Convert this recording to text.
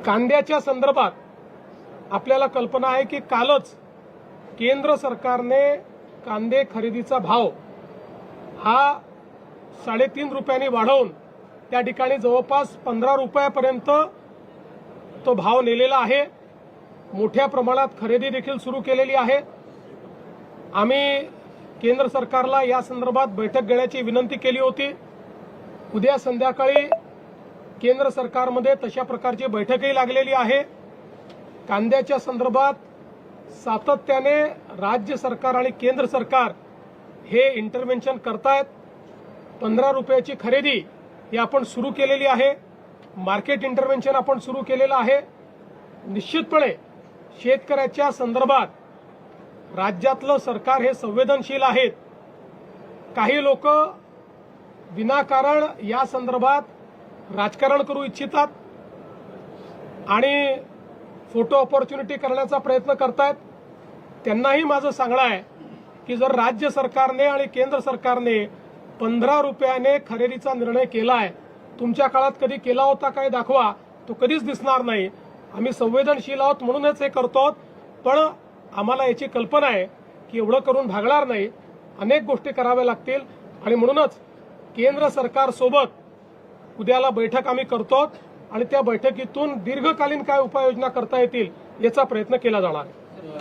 कांद्याच्या संदर्भात आपल्याला कल्पना आहे की कालच केंद्र सरकारने कांदे खरेदीचा भाव हा 3.5 रुपयांनी वाढवून त्या ठिकाणी जवळपास 15 रुपयापर्यंत तो भाव नेलेला आहे। मोठ्या प्रमाणात खरेदी देखील सुरू केलेली आहे। आम्ही केंद्र सरकारला या संदर्भात बैठक घेण्याची विनंती केली होती। उद्या संध्याकाळी केंद्र सरकारमध्ये तशा प्रकारची बैठकही लागलेली आहे। कांद्याच्या संदर्भात सातत्याने राज्य सरकार आणि केंद्र सरकार हे इंटरव्हेन्शन करतायत। 15 रुपयाची खरेदी ही आपण सुरू केलेली आहे। मार्केट इंटरव्हेन्शन आपण सुरू केलेलं आहे। निश्चितपणे शेतकऱ्याच्या संदर्भात राज्यातलं सरकार हे संवेदनशील आहेत। काही लोक विनाकारण या संदर्भात राजकारण करू इच्छितात आणि फोटो ऑपॉर्च्युनिटी करण्याचा प्रयत्न करतायत। त्यांनाही माझं सांगणं आहे की जर राज्य सरकारने आणि केंद्र सरकारने 15 रुपयाने खरेदीचा निर्णय केलाय, तुमच्या काळात कधी केला होता काय दाखवा, तो कधीच दिसणार नाही। आम्ही संवेदनशील आहोत म्हणूनच हे करतो, पण आम्हाला याची कल्पना आहे की एवढं करून भागणार नाही, अनेक गोष्टी कराव्या लागतील आणि म्हणूनच केंद्र सरकारसोबत उद्याला बैठक आम्ही करतो आणि त्या बैठकीतून दीर्घकालीन काय उपाययोजना करता येतील याचा प्रयत्न केला जाणार आहे।